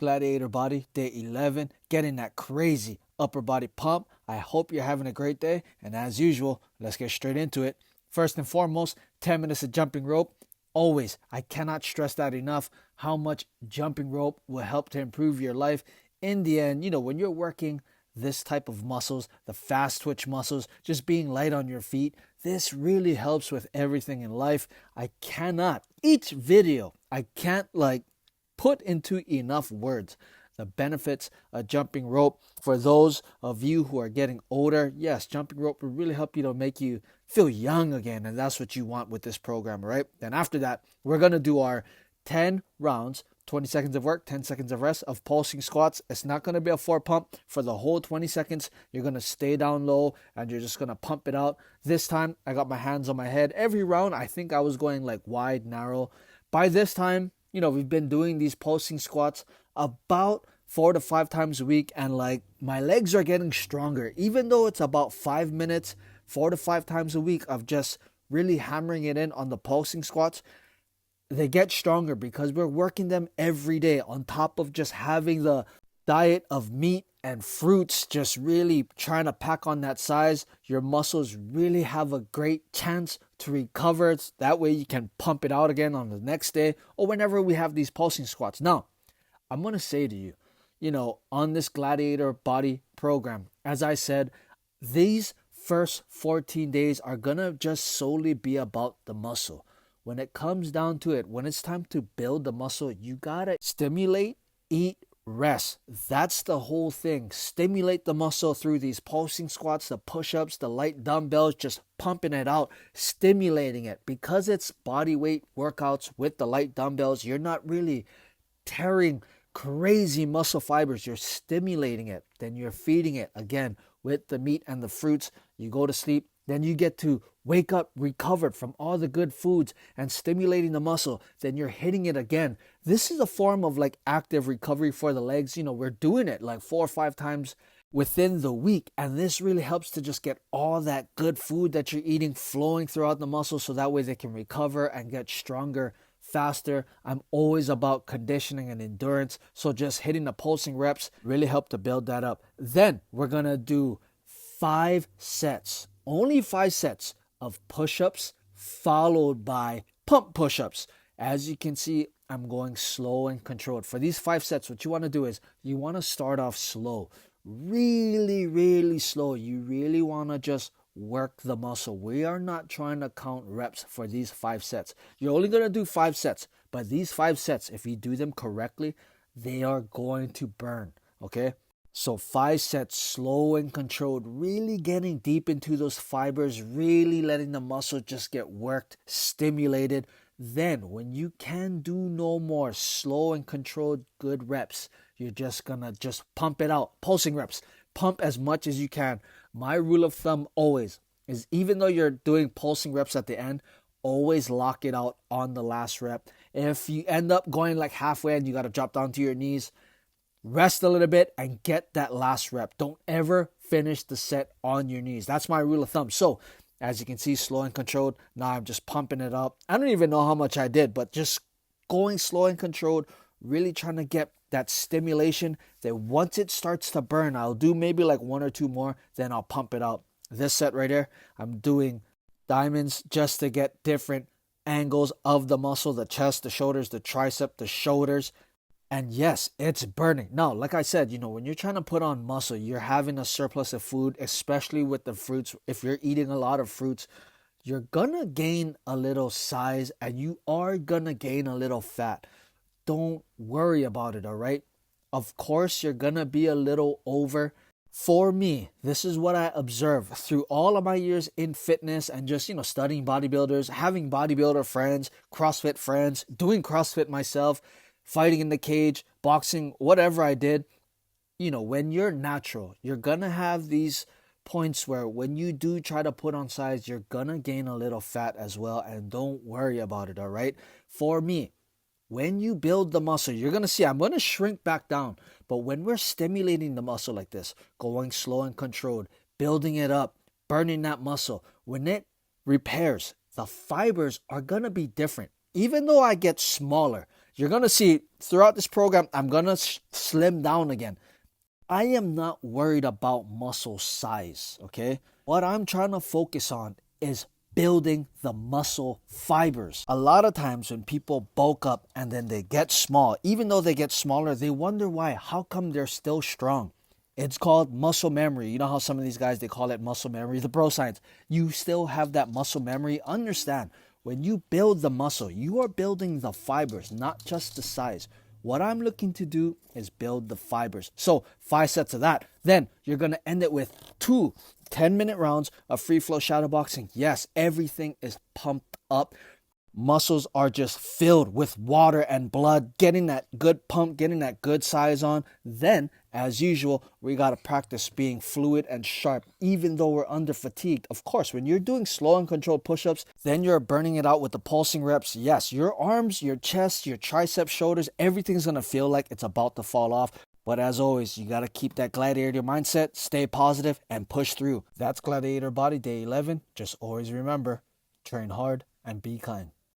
Gladiator Body, day 11, getting that crazy upper body pump. I hope you're having a great day, and as usual, let's get straight into it. First and foremost, 10 minutes of jumping rope. Always, I cannot stress that enough, how much jumping rope will help to improve your life. In the end, when you're working this type of muscles, the fast twitch muscles, just being light on your feet, this really helps with everything in life. Each video, I can't put into enough words the benefits of jumping rope. For those of you who are getting older, yes, jumping rope will really help you to make you feel young again, and that's what you want with this program, right? Then after that, we're going to do our 10 rounds, 20 seconds of work, 10 seconds of rest of pulsing squats. It's not going to be a 4 pump. For the whole 20 seconds, you're going to stay down low and you're just going to pump it out. This time, I got my hands on my head. Every round, I think I was going wide, narrow. By this time, we've been doing these pulsing squats about 4 to 5 times a week, and my legs are getting stronger. Even though it's about 5 minutes, 4 to 5 times a week of just really hammering it in on the pulsing squats, they get stronger because we're working them every day on top of just having the diet of meat and fruits, just really trying to pack on that size. Your muscles really have a great chance to recover. That way you can pump it out again on the next day or whenever we have these pulsing squats. Now, I'm going to say to you, on this Gladiator Body program, as I said, these first 14 days are going to just solely be about the muscle. When it comes down to it, when it's time to build the muscle, you got to stimulate, eat, rest. That's the whole thing. Stimulate the muscle through these pulsing squats, the push-ups, the light dumbbells, just pumping it out, stimulating it. Because it's body weight workouts with the light dumbbells, you're not really tearing crazy muscle fibers. You're stimulating it. Then you're feeding it again with the meat and the fruits. You go to sleep. Then you get to wake up recovered from all the good foods and stimulating the muscle. Then you're hitting it again. This is a form of active recovery for the legs. We're doing it 4 or 5 times within the week. And this really helps to just get all that good food that you're eating flowing throughout the muscle, so that way they can recover and get stronger faster. I'm always about conditioning and endurance. So just hitting the pulsing reps really help to build that up. Then we're going to do 5 sets. Only 5 sets of push-ups followed by pump push-ups. As you can see, I'm going slow and controlled. For these 5 sets, what you want to do is you want to start off slow. Really, really slow. You really want to just work the muscle. We are not trying to count reps for these 5 sets. You're only going to do 5 sets. But these 5 sets, if you do them correctly, they are going to burn. Okay? So 5 sets, slow and controlled, really getting deep into those fibers, really letting the muscle just get worked, stimulated. Then when you can do no more slow and controlled good reps, you're just gonna pump it out. Pulsing reps, pump as much as you can. My rule of thumb always is, even though you're doing pulsing reps at the end, always lock it out on the last rep. If you end up going halfway and you got to drop down to your knees, rest a little bit and get that last rep. Don't ever finish the set on your knees. That's my rule of thumb. So as you can see, slow and controlled. Now I'm just pumping it up. I don't even know how much I did, but just going slow and controlled, really trying to get that stimulation. Then once it starts to burn, I'll do maybe 1 or 2 more, then I'll pump it out. This set right here, I'm doing diamonds just to get different angles of the muscle, the chest, the shoulders, the tricep, the shoulders. And yes, it's burning. Now, like I said, when you're trying to put on muscle, you're having a surplus of food, especially with the fruits. If you're eating a lot of fruits, you're going to gain a little size and you are going to gain a little fat. Don't worry about it, all right? Of course, you're going to be a little over. For me, this is what I observed through all of my years in fitness and just, studying bodybuilders, having bodybuilder friends, CrossFit friends, doing CrossFit myself, fighting in the cage, boxing, whatever I did. When you're natural, you're going to have these points where when you do try to put on size, you're going to gain a little fat as well. And don't worry about it, all right? For me, when you build the muscle, you're going to see I'm going to shrink back down. But when we're stimulating the muscle like this, going slow and controlled, building it up, burning that muscle, when it repairs, the fibers are going to be different. Even though I get smaller, You're going to see throughout this program, I'm going to slim down again. I am not worried about muscle size, okay? What I'm trying to focus on is building the muscle fibers. A lot of times when people bulk up and then they get small, even though they get smaller, they wonder why. How come they're still strong? It's called muscle memory. You know how some of these guys, they call it muscle memory, the bro science. You still have that muscle memory. Understand, when you build the muscle, you are building the fibers, not just the size. What I'm looking to do is build the fibers. So 5 sets of that. Then you're going to end it with 2 10-minute rounds of free flow shadow boxing. Yes, everything is pumped up. Muscles are just filled with water and blood, getting that good pump, getting that good size on. Then, as usual, we got to practice being fluid and sharp, even though we're under fatigued. Of course, when you're doing slow and controlled push-ups, then you're burning it out with the pulsing reps. Yes, your arms, your chest, your triceps, shoulders, everything's going to feel like it's about to fall off. But as always, you got to keep that gladiator mindset, stay positive, and push through. That's Gladiator Body Day 11. Just always remember, train hard and be kind.